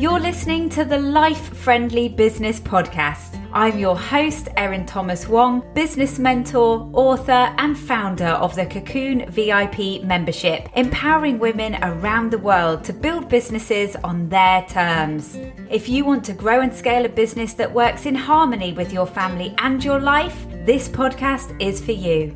You're listening to the Life Friendly Business Podcast. I'm your host, Erin Thomas Wong, business mentor, author, and founder of the Cocoon VIP membership, empowering women around the world to build businesses on their terms. If you want to grow and scale a business that works in harmony with your family and your life, this podcast is for you.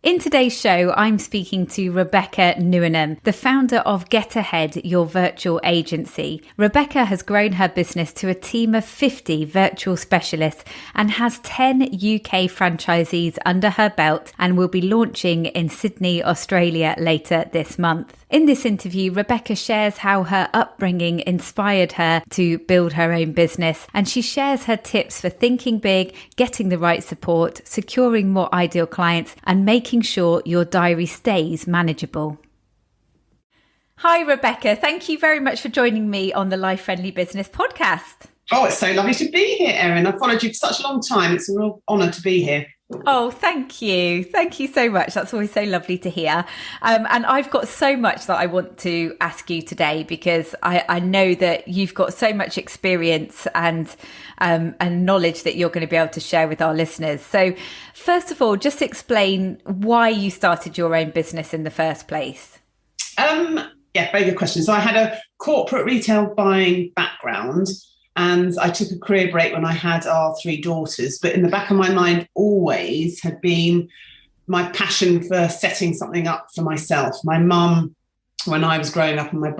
In today's show, I'm speaking to Rebecca Newenham, the founder of Get Ahead, your virtual agency. Rebecca has grown her business to a team of 50 virtual specialists and has 10 UK franchisees under her belt and will be launching in Sydney, Australia later this month. In this interview, Rebecca shares how her upbringing inspired her to build her own business, and she shares her tips for thinking big, getting the right support, securing more ideal clients, and making sure your diary stays manageable. Hi, Rebecca. Thank you very much for joining me on the Life Friendly Business Podcast. Oh, it's so lovely to be here, Erin. I've followed you for such a long time. It's a real honour to be here. Oh, thank you. Thank you so much. That's always so lovely to hear. And I've got so much that I want to ask you today because I know that you've got so much experience and knowledge that you're going to be able to share with our listeners. So first of all, just explain why you started your own business in the first place. Yeah, very good question. So I had a corporate retail buying background, and I took a career break when I had our 3 daughters. But in the back of my mind always had been my passion for setting something up for myself. My mum, when I was growing up, and my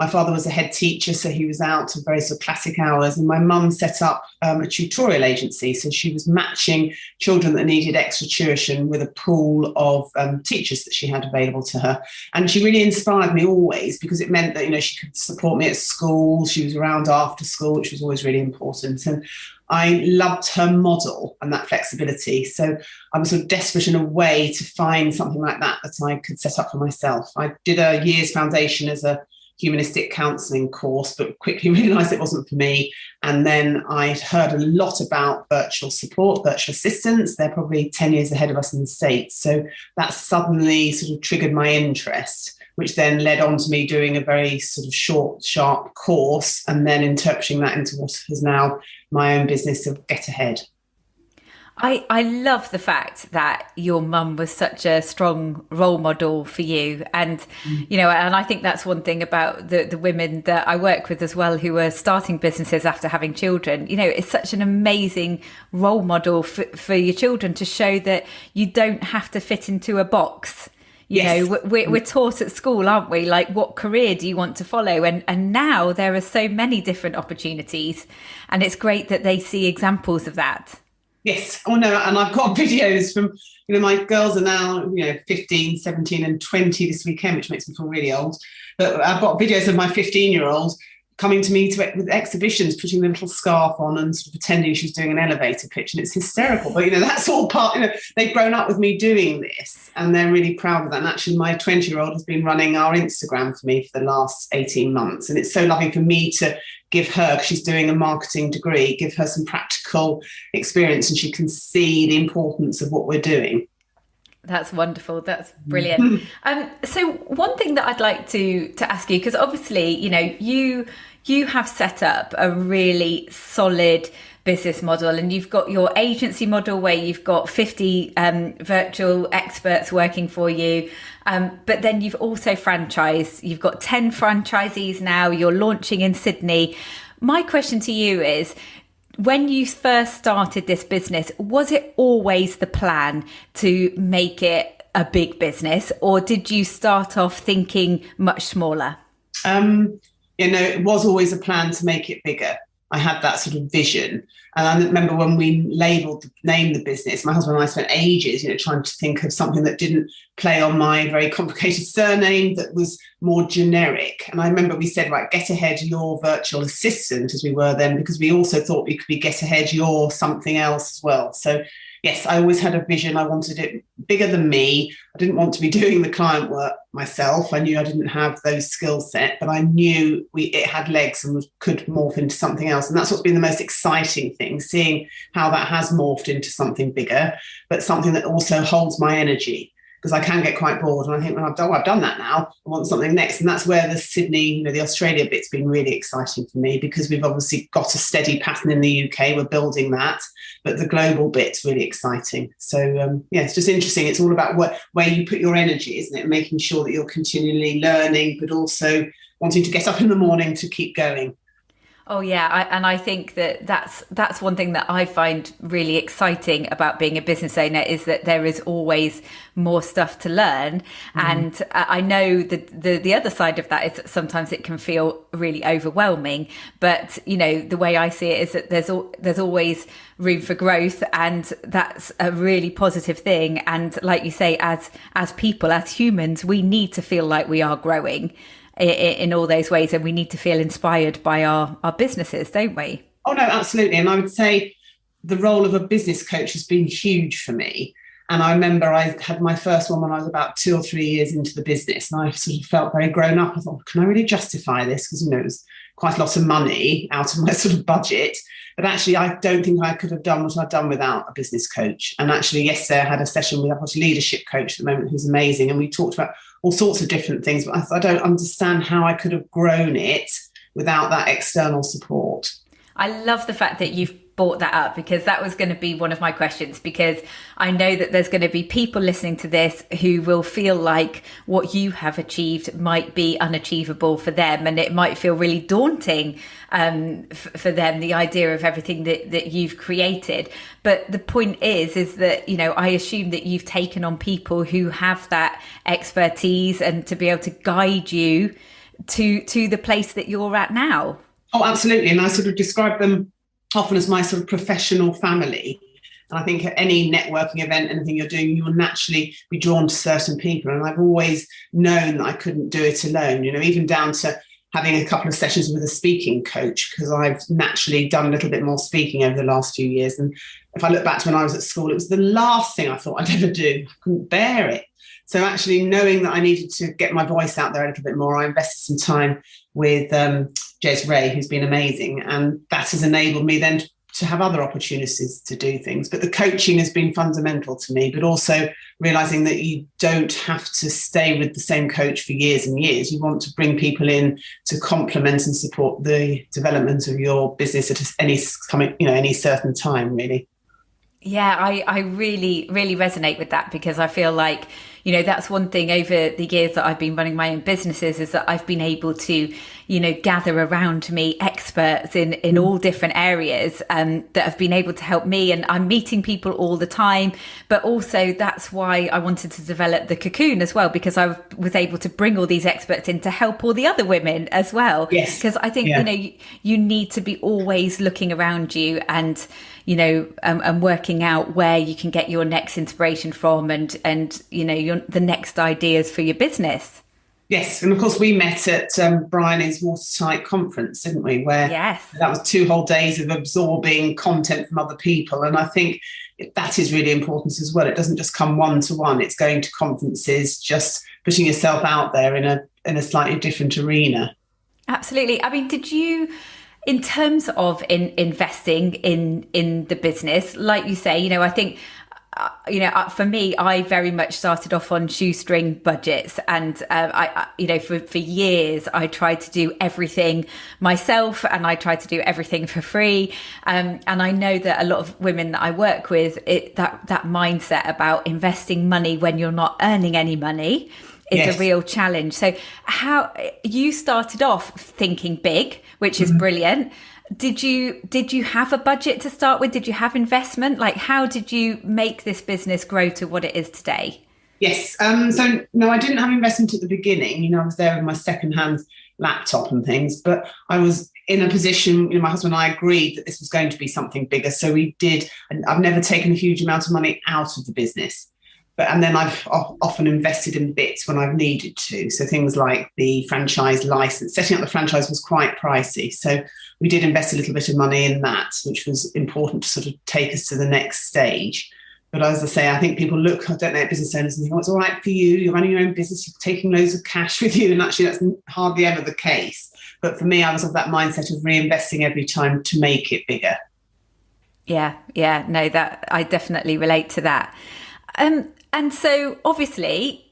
father was a head teacher, so he was out to very sort of classic hours. And my mum set up a tutorial agency. So she was matching children that needed extra tuition with a pool of teachers that she had available to her. And she really inspired me always because it meant that, you know, she could support me at school. She was around after school, which was always really important. And I loved her model and that flexibility. So I was sort of desperate in a way to find something like that I could set up for myself. I did a year's foundation as a humanistic counselling course, but quickly realised it wasn't for me. And then I'd heard a lot about virtual support, virtual assistants. They're probably 10 years ahead of us in the States. So that suddenly sort of triggered my interest, which then led on to me doing a very sort of short, sharp course and then interpreting that into what is now my own business of Get Ahead. I love the fact that your mum was such a strong role model for you. And, you know, and I think that's one thing about the women that I work with as well, who are starting businesses after having children. You know, it's such an amazing role model for your children to show that you don't have to fit into a box. You know, we're taught at school, aren't we? Like, what career do you want to follow? And now there are so many different opportunities. And it's great that they see examples of that. Yes. Oh, no. And I've got videos from, you know, my girls are now, 15, 17 and 20 this weekend, which makes me feel really old. But I've got videos of my 15-year-old coming to me with exhibitions, putting a little scarf on and sort of pretending she was doing an elevator pitch. And it's hysterical. But, that's all part, they've grown up with me doing this and they're really proud of that. And actually, my 20-year-old has been running our Instagram for me for the last 18 months. And it's so lovely for me to give her, because she's doing a marketing degree, give her some practical experience and she can see the importance of what we're doing. That's wonderful. That's brilliant. So one thing that I'd like to ask you, because obviously, you have set up a really solid business model and you've got your agency model where you've got 50 virtual experts working for you. But then you've also franchised. You've got 10 franchisees now. You're launching in Sydney. My question to you is, when you first started this business, was it always the plan to make it a big business, or did you start off thinking much smaller? It was always a plan to make it bigger. I had that sort of vision. And I remember when we named the business, my husband and I spent ages, trying to think of something that didn't play on my very complicated surname, that was more generic. And I remember we said, right, Get Ahead, your virtual assistant, as we were then, because we also thought we could be Get Ahead, your something else as well. So yes, I always had a vision. I wanted it bigger than me. I didn't want to be doing the client work myself. I knew I didn't have those skill set, but I knew it had legs and could morph into something else. And that's what's been the most exciting thing, seeing how that has morphed into something bigger, but something that also holds my energy. because I can get quite bored. And I think, well, I've done that now. I want something next. And that's where the Sydney, the Australia bit's been really exciting for me, because we've obviously got a steady pattern in the UK. We're building that, but the global bit's really exciting. So, it's just interesting. It's all about where you put your energy, isn't it? Making sure that you're continually learning, but also wanting to get up in the morning to keep going. Oh yeah, I think that's one thing that I find really exciting about being a business owner, is that there is always more stuff to learn. And I know that the other side of that is that sometimes it can feel really overwhelming. But the way I see it is that there's always room for growth, and that's a really positive thing. And like you say, as people, as humans, we need to feel like we are growing in all those ways, and we need to feel inspired by our businesses, don't we? Oh no, absolutely. And I would say the role of a business coach has been huge for me. And I remember I had my first one when I was about 2 or 3 years into the business, and I sort of felt very grown up. I thought, can I really justify this? Because it was quite a lot of money out of my sort of budget. But actually, I don't think I could have done what I've done without a business coach. And actually, yesterday I had a session with a leadership coach at the moment who's amazing. And we talked about all sorts of different things. But I don't understand how I could have grown it without that external support. I love the fact that you've brought that up, because that was going to be one of my questions, because I know that there's going to be people listening to this who will feel like what you have achieved might be unachievable for them, and it might feel really daunting for them, the idea of everything that you've created. But the point is that I assume that you've taken on people who have that expertise, and to be able to guide you to the place that you're at now. Oh, absolutely. And I sort of describe them often as my sort of professional family. And I think at any networking event, anything you're doing, you will naturally be drawn to certain people. And I've always known that I couldn't do it alone, even down to having a couple of sessions with a speaking coach, because I've naturally done a little bit more speaking over the last few years. And if I look back to when I was at school, it was the last thing I thought I'd ever do. I couldn't bear it. So actually knowing that I needed to get my voice out there a little bit more, I invested some time with Jez Ray, who's been amazing. And that has enabled me then to have other opportunities to do things. But the coaching has been fundamental to me, but also realizing that you don't have to stay with the same coach for years and years. You want to bring people in to complement and support the development of your business at any certain time, really. Yeah, I really, really resonate with that, because I feel like, that's one thing over the years that I've been running my own businesses, is that I've been able to, gather around me experts in all different areas that have been able to help me. And I'm meeting people all the time. But also that's why I wanted to develop the Cocoon as well, because I was able to bring all these experts in to help all the other women as well. Yes. Because I think, you need to be always looking around you and and working out where you can get your next inspiration from, and the next ideas for your business. Yes, and of course we met at Bryony's Watertight conference, didn't we? Where yes, that was 2 whole days of absorbing content from other people, and I think that is really important as well. It doesn't just come one-to-one; it's going to conferences, just putting yourself out there in a slightly different arena. Absolutely. I mean, did you? In terms of investing in the business, like you say, I think, for me, I very much started off on shoestring budgets, and for years I tried to do everything myself, and I tried to do everything for free. And I know that a lot of women that I work with, that mindset about investing money when you're not earning any money is yes. a real challenge. So how you started off thinking big, which is brilliant. Did you have a budget to start with? Did you have investment? Like, how did you make this business grow to what it is today? Yes. So no, I didn't have investment at the beginning. I was there with my second-hand laptop and things, but I was in a position, my husband and I agreed that this was going to be something bigger. So we did, and I've never taken a huge amount of money out of the business. And then I've often invested in bits when I've needed to. So things like the franchise license, setting up the franchise was quite pricey. So we did invest a little bit of money in that, which was important to sort of take us to the next stage. But as I say, I think people look, I don't know, at business owners and think, oh, it's all right for you. You're running your own business. You're taking loads of cash with you. And actually, that's hardly ever the case. But for me, I was of that mindset of reinvesting every time to make it bigger. Yeah. No, that I definitely relate to that. And so obviously,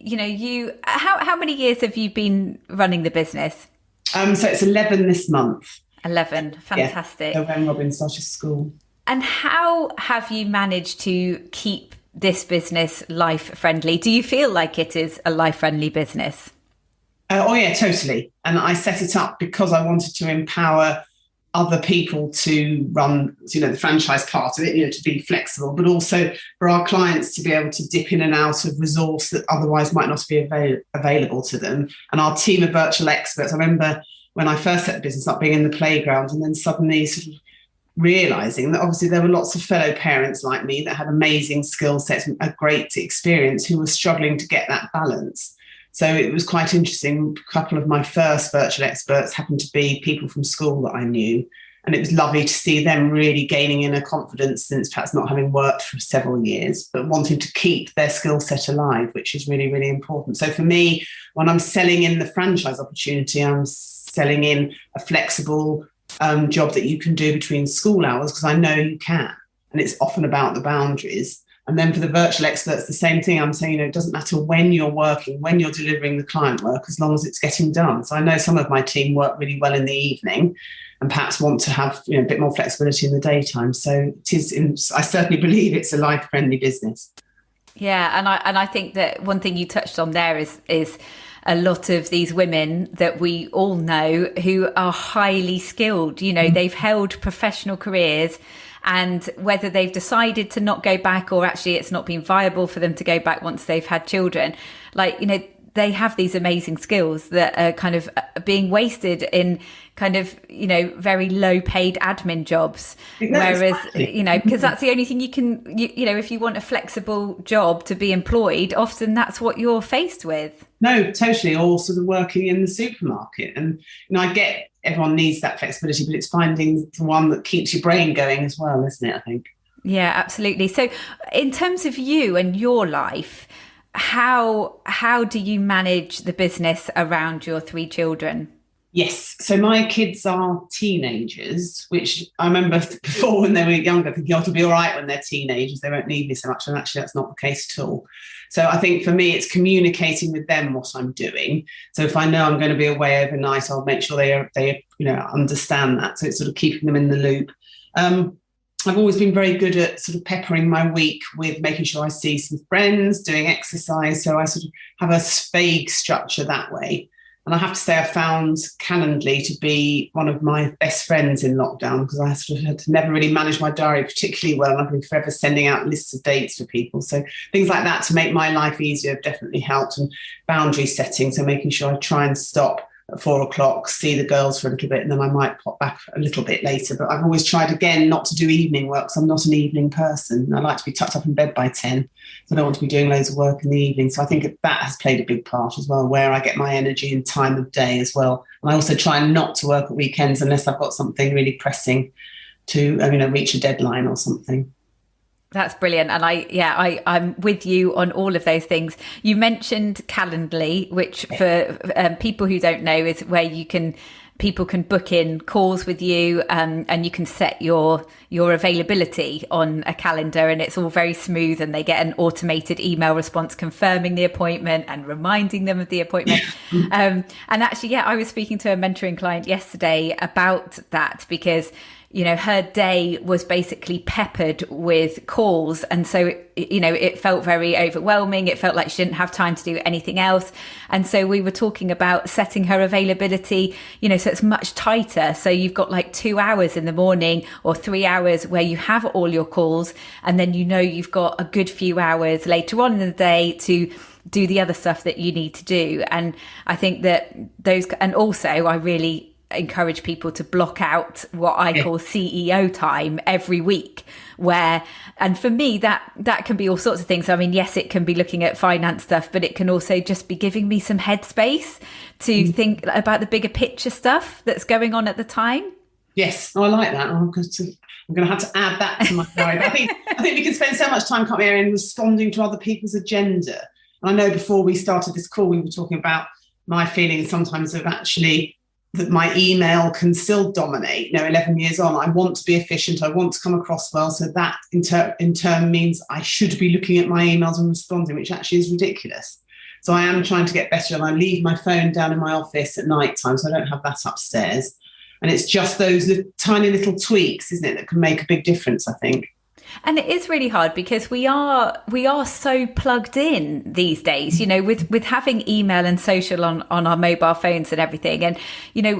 how many years have you been running the business? So it's 11 this month. 11, fantastic. Yeah, so when Robin started school. And how have you managed to keep this business life friendly? Do you feel like it is a life friendly business? Oh yeah, totally. And I set it up because I wanted to empower other people to run, the franchise part of it, to be flexible, but also for our clients to be able to dip in and out of resource that otherwise might not be available to them. And our team of virtual experts, I remember when I first set the business up being in the playground and then suddenly sort of realizing that obviously there were lots of fellow parents like me that had amazing skill sets and a great experience who were struggling to get that balance. So it was quite interesting. A couple of my first virtual experts happened to be people from school that I knew. And it was lovely to see them really gaining in a confidence since perhaps not having worked for several years, but wanting to keep their skill set alive, which is really, really important. So for me, when I'm selling in the franchise opportunity, I'm selling in a flexible job that you can do between school hours, because I know you can. And it's often about the boundaries. And then for the virtual experts, the same thing. I'm saying, it doesn't matter when you're working, when you're delivering the client work, as long as it's getting done. So I know some of my team work really well in the evening and perhaps want to have a bit more flexibility in the daytime. So it is. I certainly believe it's a life-friendly business. Yeah, and I think that one thing you touched on there is a lot of these women that we all know who are highly skilled. They've held professional careers. And whether they've decided to not go back or actually it's not been viable for them to go back once they've had children, they have these amazing skills that are kind of being wasted in kind of, very low paid admin jobs. Whereas, because that's the only thing you can, if you want a flexible job to be employed, often that's what you're faced with. No, totally. Or sort of working in the supermarket. And, I get everyone needs that flexibility, but it's finding the one that keeps your brain going as well, isn't it, I think? Yeah, absolutely. So in terms of you and your life, how do you manage the business around your 3 children? Yes. So my kids are teenagers, which I remember before when they were younger thinking, it'll be all right when they're teenagers. They won't need me so much. And actually, that's not the case at all. So I think for me, it's communicating with them what I'm doing. So if I know I'm going to be away overnight, I'll make sure they understand that. So it's sort of keeping them in the loop. I've always been very good at sort of peppering my week with making sure I see some friends, doing exercise. So I sort of have a vague structure that way. And I have to say I found Calendly to be one of my best friends in lockdown, because I sort of had never really managed my diary particularly well. I've been forever sending out lists of dates for people. So things like that to make my life easier have definitely helped. And boundary setting, so making sure I try and stop at 4:00, see the girls for a little bit, and then I might pop back a little bit later. But I've always tried, again, not to do evening work, because I'm not an evening person. I like to be tucked up in bed by 10. So I don't want to be doing loads of work in the evening. So I think that has played a big part as well, where I get my energy and time of day as well. And I also try not to work at weekends unless I've got something really pressing to reach a deadline or something. That's brilliant. And I'm with you on all of those things. You mentioned Calendly, which for people who don't know is where people can book in calls with you, and you can set your availability on a calendar, and it's all very smooth, and they get an automated email response confirming the appointment and reminding them of the appointment. And actually, I was speaking to a mentoring client yesterday about that, because her day was basically peppered with calls. And so, it felt very overwhelming. It felt like she didn't have time to do anything else. And so we were talking about setting her availability, so it's much tighter. So you've got like 2 hours in the morning or 3 hours where you have all your calls. And then, you've got a good few hours later on in the day to do the other stuff that you need to do. And I think that and also I really encourage people to block out what I call CEO time every week, and for me that can be all sorts of things. I mean, yes, it can be looking at finance stuff, but it can also just be giving me some headspace to think about the bigger picture stuff that's going on at the time. Yes, I like that. I'm going to have to add that to my diary. I think we can spend so much time, can't we, in responding to other people's agenda. And I know before we started this call, we were talking about my feeling sometimes of actually that my email can still dominate. 11 years on, I want to be efficient. I want to come across well. So that in turn means I should be looking at my emails and responding, which actually is ridiculous. So I am trying to get better, and I leave my phone down in my office at night time, so I don't have that upstairs. And it's just those tiny little tweaks, isn't it, that can make a big difference, I think. And it is really hard because we are so plugged in these days, with having email and social on our mobile phones and everything. And,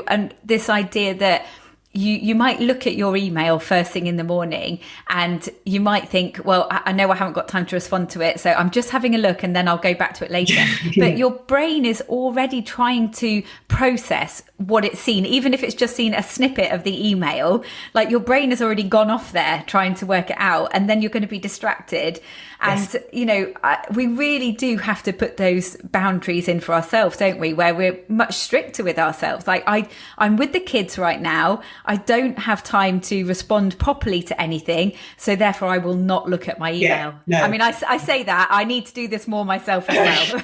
and this idea that you might look at your email first thing in the morning and you might think, well, I know I haven't got time to respond to it, so I'm just having a look and then I'll go back to it later. But your brain is already trying to process what it's seen, even if it's just seen a snippet of the email. Like, your brain has already gone off there trying to work it out, and then you're going to be distracted. And, we really do have to put those boundaries in for ourselves, don't we? Where we're much stricter with ourselves. Like, I'm with the kids right now. I don't have time to respond properly to anything. So therefore, I will not look at my email. Yeah, no. I mean, I say that. I need to do this more myself as well.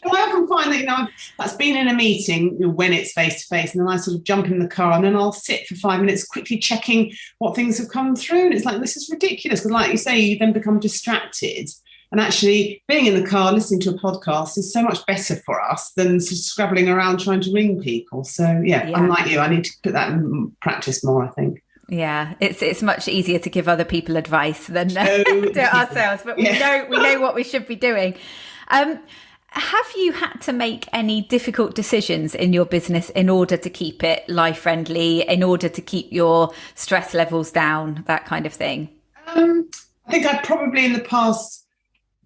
Well, I often find that, that's been in a meeting when it's face to face, and then I sort of jump in the car and then I'll sit for 5 minutes quickly checking what things have come through. And it's like, this is ridiculous, because like you say, you then become distracted. And actually being in the car, listening to a podcast is so much better for us than sort of scrabbling around trying to ring people. So yeah, I'm like you, I need to put that in practice more, I think. Yeah, it's much easier to give other people advice than do it ourselves, but we know what we should be doing. Have you had to make any difficult decisions in your business in order to keep it life friendly, in order to keep your stress levels down, that kind of thing? I think I've probably in the past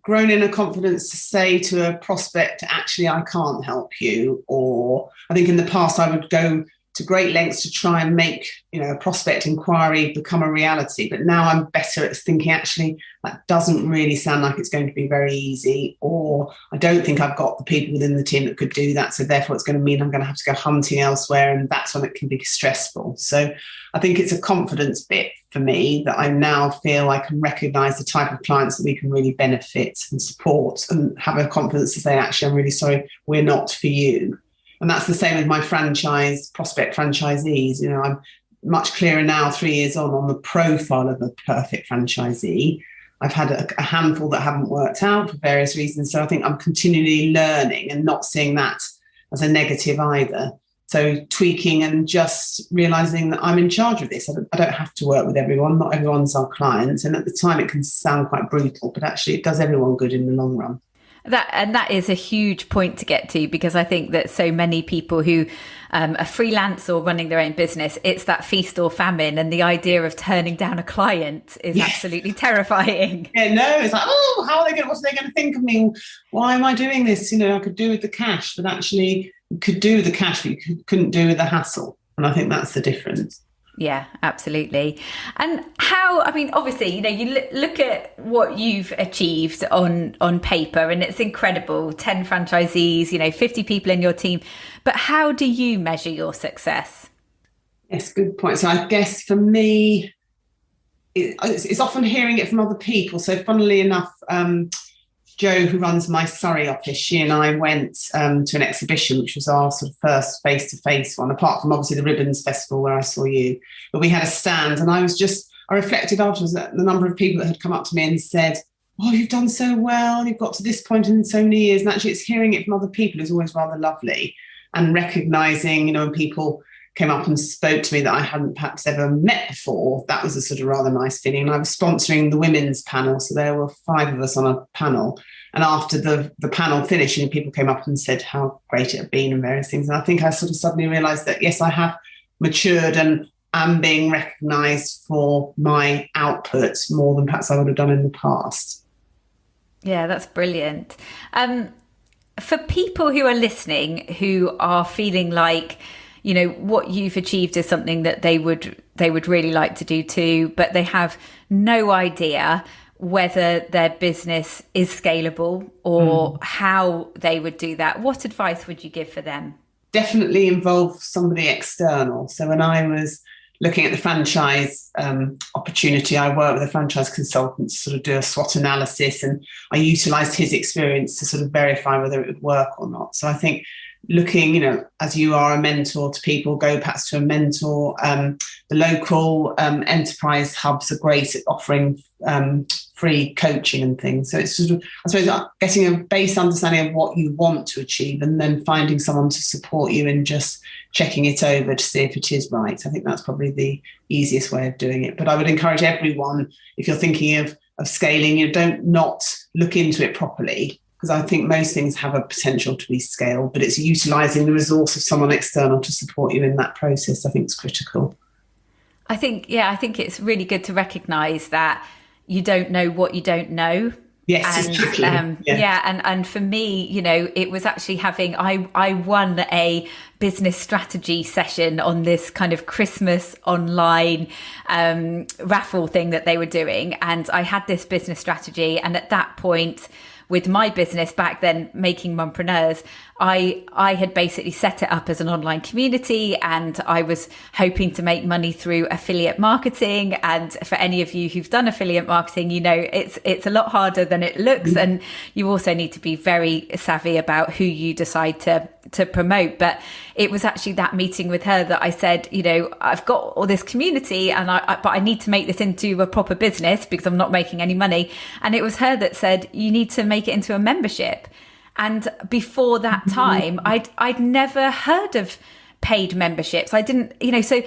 grown in a confidence to say to a prospect, actually, I can't help you. Or I think in the past I would go to great lengths to try and make, a prospect inquiry become a reality. But now I'm better at thinking, actually, that doesn't really sound like it's going to be very easy, or I don't think I've got the people within the team that could do that. So therefore, it's going to mean I'm going to have to go hunting elsewhere. And that's when it can be stressful. So I think it's a confidence bit for me that I now feel I can recognise the type of clients that we can really benefit and support, and have a confidence to say, actually, I'm really sorry, we're not for you. And that's the same with my prospect franchisees. I'm much clearer now, 3 years on the profile of a perfect franchisee. I've had a handful that haven't worked out for various reasons. So I think I'm continually learning and not seeing that as a negative either. So tweaking and just realising that I'm in charge of this. I don't have to work with everyone. Not everyone's our client. And at the time it can sound quite brutal, but actually it does everyone good in the long run. That is a huge point to get to, because I think that so many people who are freelance or running their own business, it's that feast or famine, and the idea of turning down a client is absolutely terrifying. Yeah, no, it's like, what are they going to think of me? Why am I doing this? I could do with the cash, but actually you could do with the cash, but you couldn't do with the hassle. And I think that's the difference. Yeah, absolutely. And how, obviously, you look at what you've achieved on paper, and it's incredible. 10 franchisees, 50 people in your team. But how do you measure your success? Yes, good point. So I guess for me, it's often hearing it from other people. So funnily enough, Jo, who runs my Surrey office, she and I went to an exhibition, which was our sort of first face-to-face one, apart from obviously the Ribbons Festival where I saw you. But we had a stand, and I reflected afterwards that the number of people that had come up to me and said, oh, you've done so well, you've got to this point in so many years. And actually it's hearing it from other people is always rather lovely, and recognising, when people came up and spoke to me that I hadn't perhaps ever met before, that was a sort of rather nice feeling. And I was sponsoring the women's panel, so there were 5 of us on a panel. And after the panel finished, people came up and said how great it had been and various things. And I think I sort of suddenly realised that, yes, I have matured and am being recognised for my output more than perhaps I would have done in the past. Yeah, that's brilliant. For people who are listening, who are feeling like, what you've achieved is something that they would really like to do too, but they have no idea whether their business is scalable or how they would do that. What advice would you give for them? Definitely involve somebody external. So when I was looking at the franchise opportunity, I worked with a franchise consultant to sort of do a SWOT analysis, and I utilised his experience to sort of verify whether it would work or not. So I think looking, as you are a mentor to people, go perhaps to a mentor. The local enterprise hubs are great at offering free coaching and things. So it's sort of, I suppose, getting a base understanding of what you want to achieve and then finding someone to support you and just checking it over to see if it is right. I think that's probably the easiest way of doing it. But I would encourage everyone, if you're thinking of scaling, don't not look into it properly, because I think most things have a potential to be scaled, but it's utilising the resource of someone external to support you in that process, I think, is critical. I think it's really good to recognise that you don't know what you don't know. Yes, and, it's tricky. And for me, it was actually I won a business strategy session on this kind of Christmas online raffle thing that they were doing, and I had this business strategy, and at that point, with my business back then, Making Mumpreneurs, I had basically set it up as an online community, and I was hoping to make money through affiliate marketing. And for any of you who've done affiliate marketing, it's a lot harder than it looks, and you also need to be very savvy about who you decide to promote. But it was actually that meeting with her that I said, I've got all this community, and but I need to make this into a proper business because I'm not making any money. And it was her that said, you need to make it into a membership. And before that time, I'd never heard of paid memberships. I didn't, so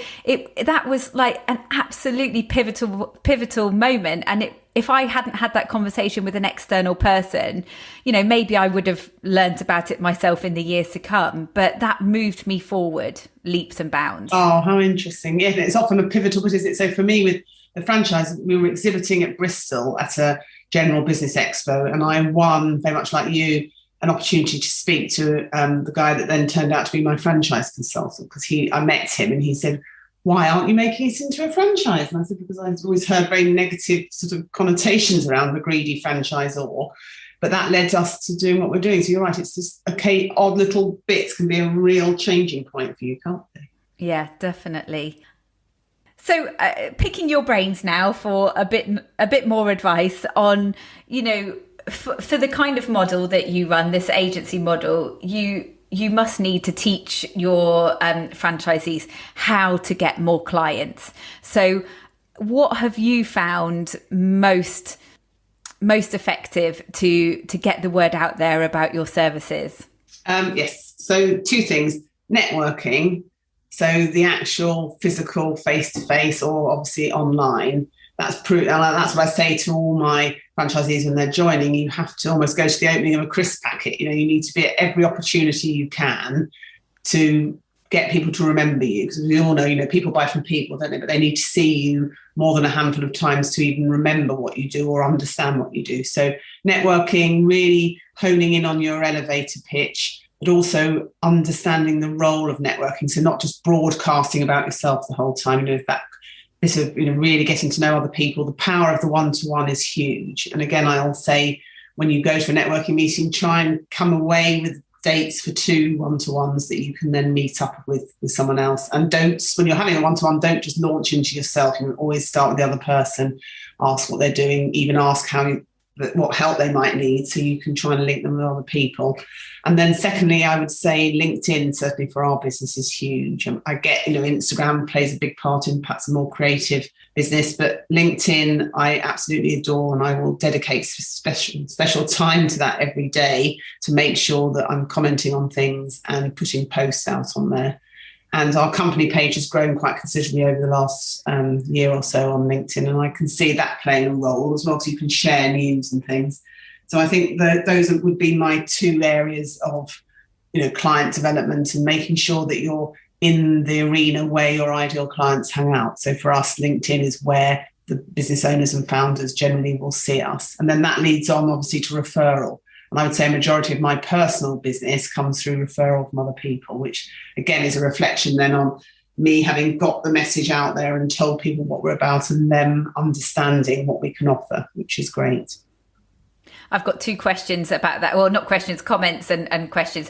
that was like an absolutely pivotal moment. And if I hadn't had that conversation with an external person, maybe I would have learned about it myself in the years to come. But that moved me forward leaps and bounds. Oh, how interesting. Yeah, it's often a pivotal, isn't it? So for me, with the franchise, we were exhibiting at Bristol at a General Business Expo, and I won, very much like you, an opportunity to speak to the guy that then turned out to be my franchise consultant, because I met him and he said, why aren't you making it into a franchise? And I said, because I've always heard very negative sort of connotations around the greedy franchisor, but that led us to doing what we're doing. So you're right, it's just odd little bits can be a real changing point for you, can't they? Yeah, definitely. So picking your brains now for a bit more advice on, for the kind of model that you run, this agency model, you must need to teach your franchisees how to get more clients. So what have you found most effective to get the word out there about your services? Yes. So two things: networking. So the actual physical face-to-face, or obviously online. That's what I say to all my franchisees when they're joining. You have to almost go to the opening of a crisp packet. You need to be at every opportunity you can to get people to remember you, because we all know, people buy from people, don't they? But they need to see you more than a handful of times to even remember what you do or understand what you do. So networking, really honing in on your elevator pitch, but also understanding the role of networking. So not just broadcasting about yourself the whole time. This of really getting to know other people. The power of the one-to-one is huge. And again, I'll say, when you go to a networking meeting, try and come away with dates for 2 one-to-ones that you can then meet up with someone else. And when you're having a one-to-one, don't just launch into yourself. Always start with the other person, ask what they're doing, even ask what help they might need, so you can try and link them with other people. And then secondly, I would say LinkedIn, certainly for our business, is huge. I get, Instagram plays a big part in perhaps a more creative business, but LinkedIn I absolutely adore, and I will dedicate special time to that every day to make sure that I'm commenting on things and putting posts out on there. And our company page has grown quite considerably over the last year or so on LinkedIn. And I can see that playing a role as well, so you can share news and things. So I think those would be my 2 areas of, client development and making sure that you're in the arena where your ideal clients hang out. So for us, LinkedIn is where the business owners and founders generally will see us. And then that leads on, obviously, to referral. And I would say a majority of my personal business comes through referral from other people, which again is a reflection then on me having got the message out there and told people what we're about, and them understanding what we can offer, which is great. I've got 2 questions about that. Well, not questions, comments and questions.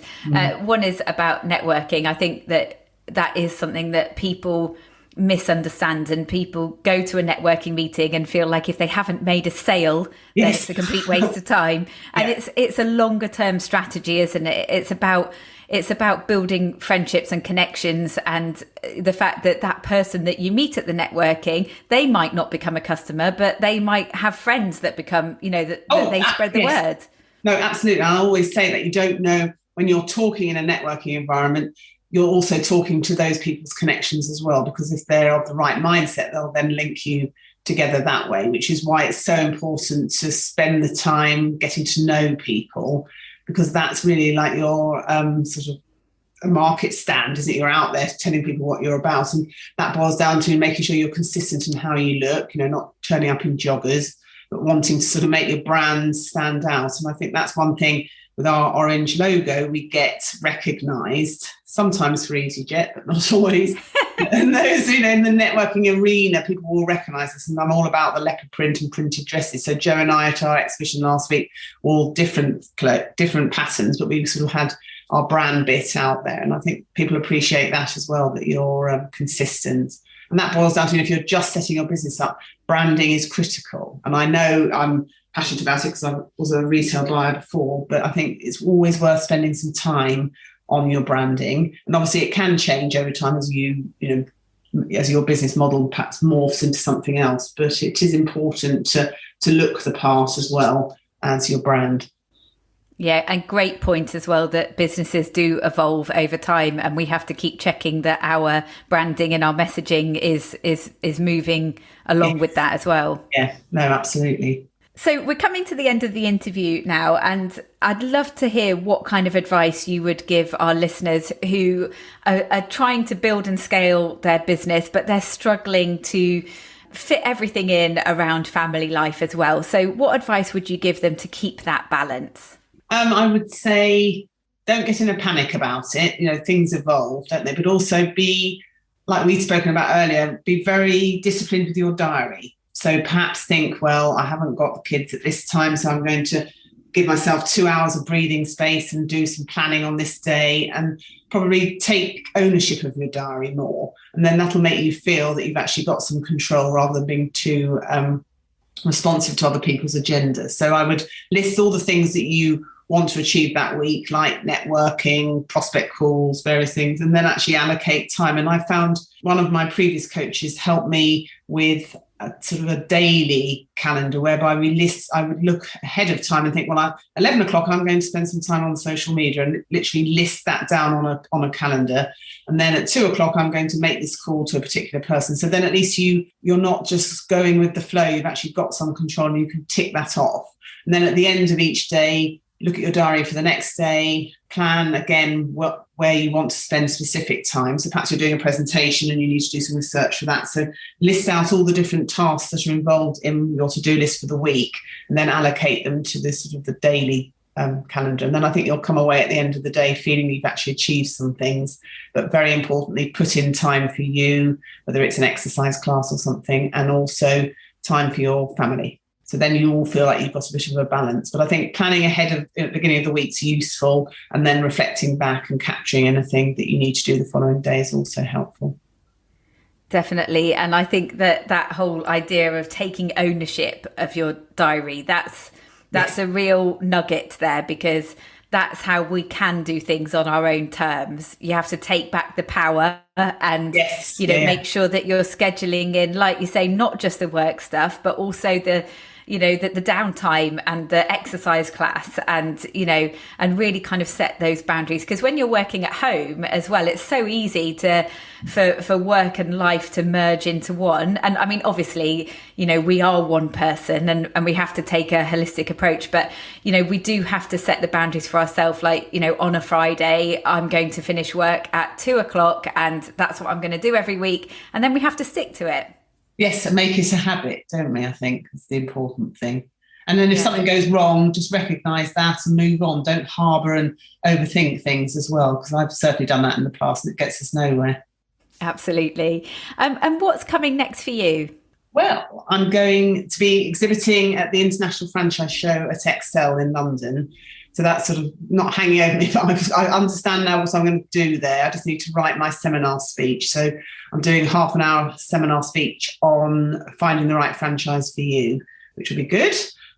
One is about networking. I think that is something that people misunderstand, and people go to a networking meeting and feel like if they haven't made a sale, then it's a complete waste of time. And it's a longer term strategy, isn't it? It's about it's about building friendships and connections, and the fact that that person that you meet at the networking, they might not become a customer, but they might have friends that become, that they spread the word. No, absolutely. I always say that you don't know when you're talking in a networking environment, you're also talking to those people's connections as well, because if they're of the right mindset, they'll then link you together that way, which is why it's so important to spend the time getting to know people, because that's really like your sort of a market stand, is that you're out there telling people what you're about. And that boils down to making sure you're consistent in how you look, not turning up in joggers, but wanting to sort of make your brand stand out. And I think that's one thing with our orange logo, we get recognised, sometimes for EasyJet, but not always. And those, in the networking arena, people will recognise us. And I'm all about the leopard print and printed dresses. So Joe and I at our exhibition last week, all different patterns, but we sort of had our brand bit out there. And I think people appreciate that as well, that you're consistent. And that boils down to, if you're just setting your business up, branding is critical. And I know I'm passionate about it because I was a retail buyer before, but I think it's always worth spending some time on your branding. And obviously it can change over time as as your business model perhaps morphs into something else, but it is important to look the part as well as your brand. Yeah, and great point as well, that businesses do evolve over time, and we have to keep checking that our branding and our messaging is moving along with that as well. Yeah, no, absolutely. So we're coming to the end of the interview now, and I'd love to hear what kind of advice you would give our listeners who are trying to build and scale their business, but they're struggling to fit everything in around family life as well. So what advice would you give them to keep that balance? I would say don't get in a panic about it. Things evolve, don't they? But also be, like we'd spoken about earlier, be very disciplined with your diary. So perhaps think, well, I haven't got the kids at this time, so I'm going to give myself 2 hours of breathing space and do some planning on this day, and probably take ownership of your diary more. And then that'll make you feel that you've actually got some control rather than being too responsive to other people's agendas. So I would list all the things that you want to achieve that week, like networking, prospect calls, various things, and then actually allocate time. And I found one of my previous coaches helped me with a sort of a daily calendar whereby I would look ahead of time and think, well, at 11 o'clock, I'm going to spend some time on social media, and literally list that down on a calendar. And then at 2 o'clock, I'm going to make this call to a particular person. So then at least you're not just going with the flow. You've actually got some control and you can tick that off. And then at the end of each day, look at your diary for the next day, plan again where you want to spend specific time. So perhaps you're doing a presentation and you need to do some research for that. So list out all the different tasks that are involved in your to-do list for the week, and then allocate them to this sort of the daily calendar. And then I think you'll come away at the end of the day feeling you've actually achieved some things, but very importantly, put in time for you, whether it's an exercise class or something, and also time for your family. So then you all feel like you've got a bit of a balance. But I think planning ahead at the beginning of the week is useful, and then reflecting back and capturing anything that you need to do the following day is also helpful. Definitely. And I think that whole idea of taking ownership of your diary, that's a real nugget there, because that's how we can do things on our own terms. You have to take back the power and, make sure that you're scheduling in, like you say, not just the work stuff, but also the downtime and the exercise class, and really kind of set those boundaries. Because when you're working at home as well, it's so easy for work and life to merge into one. And I mean, obviously, we are one person and we have to take a holistic approach, but, we do have to set the boundaries for ourselves. Like, on a Friday, I'm going to finish work at 2 o'clock, and that's what I'm going to do every week. And then we have to stick to it. Yes, and make it a habit, don't we? I think is the important thing. And then if something goes wrong, just recognise that and move on. Don't harbour and overthink things as well, because I've certainly done that in the past and it gets us nowhere. Absolutely. And what's coming next for you? Well, I'm going to be exhibiting at the International Franchise Show at Excel in London. So that's sort of not hanging over me, but I understand now what I'm going to do there. I just need to write my seminar speech. So I'm doing a half-an-hour seminar speech on finding the right franchise for you, which will be good.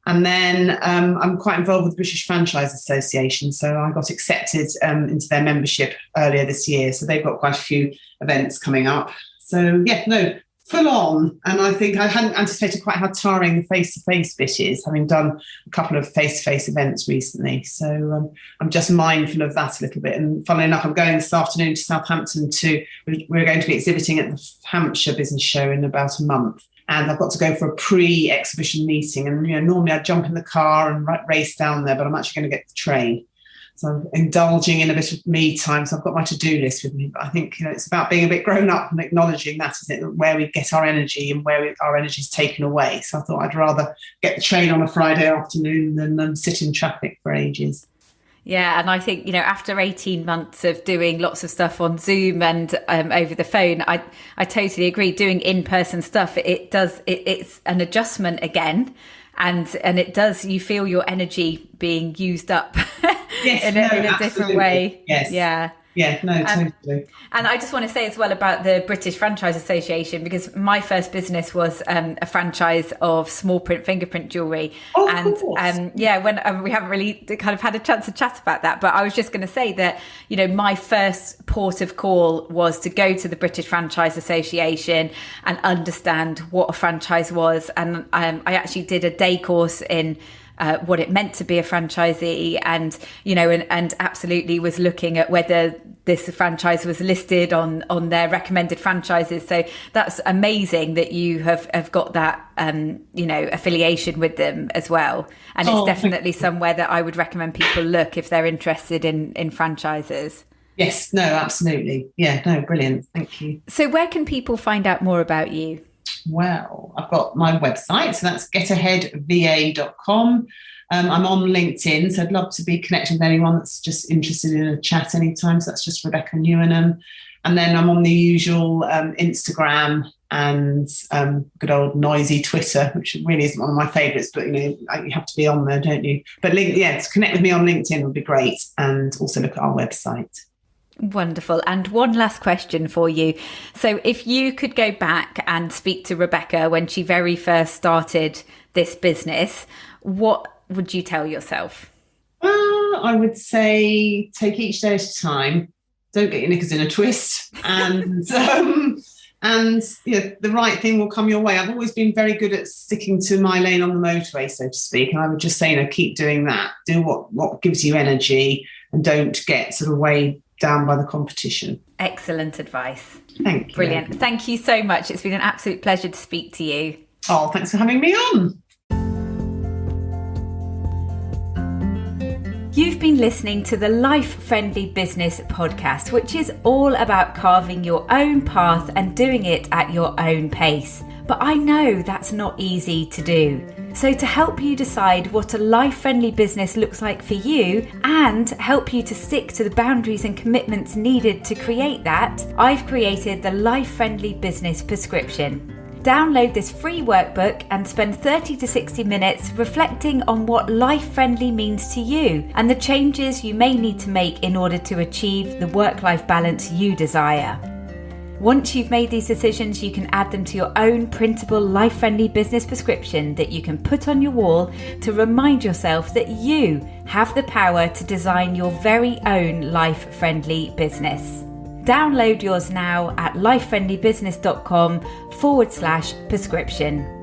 And then I'm quite involved with the British Franchise Association. So I got accepted into their membership earlier this year. So they've got quite a few events coming up. So yeah, no, full on. And I think I hadn't anticipated quite how tiring the face-to-face bit is, having done a couple of face-to-face events recently. So I'm just mindful of that a little bit. And funnily enough, I'm going this afternoon to Southampton we're going to be exhibiting at the Hampshire Business Show in about a month. And I've got to go for a pre-exhibition meeting. And normally I'd jump in the car and race down there, but I'm actually going to get the train. So I'm indulging in a bit of me time. So I've got my to-do list with me. But I think it's about being a bit grown up and acknowledging that, isn't it? Where we get our energy and where our energy is taken away. So I thought I'd rather get the train on a Friday afternoon than sit in traffic for ages. Yeah, and I think, after 18 months of doing lots of stuff on Zoom and over the phone, I totally agree. Doing in-person stuff, it's an adjustment again. And it does, you feel your energy being used up in a different way. Yes. Yeah. Yeah, no, totally. And I just want to say as well about the British Franchise Association, because my first business was a franchise of small print fingerprint jewellery. Oh, and when we haven't really kind of had a chance to chat about that, but I was just going to say that, my first port of call was to go to the British Franchise Association and understand what a franchise was. And I actually did a day course in what it meant to be a franchisee, and and absolutely was looking at whether this franchise was listed on their recommended franchises. So that's amazing that you have got that affiliation with them as well, and it's definitely somewhere that I would recommend people look if they're interested in franchises. Yes, no, absolutely. Yeah, no, brilliant. Thank you. So where can people find out more about you? Well, I've got my website, so that's getaheadva.com. I'm on LinkedIn, so I'd love to be connected with anyone that's just interested in a chat anytime. So that's just Rebecca Newenham. And then I'm on the usual Instagram and good old noisy Twitter, which really isn't one of my favourites, but you have to be on there, don't you? But to connect with me on LinkedIn would be great, and also look at our website. Wonderful. And one last question for you. So if you could go back and speak to Rebecca when she very first started this business, what would you tell yourself? I would say take each day at a time. Don't get your knickers in a twist. And the right thing will come your way. I've always been very good at sticking to my lane on the motorway, so to speak. And I would just say, keep doing that. Do what gives you energy, and don't get sort of weighed down by the competition. Excellent advice. Thank you. Brilliant. Thank you so much. It's been an absolute pleasure to speak to you. Oh, thanks for having me on. You've been listening to the Life Friendly Business podcast, which is all about carving your own path and doing it at your own pace. But I know that's not easy to do. So to help you decide what a life-friendly business looks like for you and help you to stick to the boundaries and commitments needed to create that, I've created the Life Friendly Business Prescription. Download this free workbook and spend 30 to 60 minutes reflecting on what life-friendly means to you and the changes you may need to make in order to achieve the work-life balance you desire. Once you've made these decisions, you can add them to your own printable life-friendly business prescription that you can put on your wall to remind yourself that you have the power to design your very own life-friendly business. Download yours now at lifefriendlybusiness.com/prescription.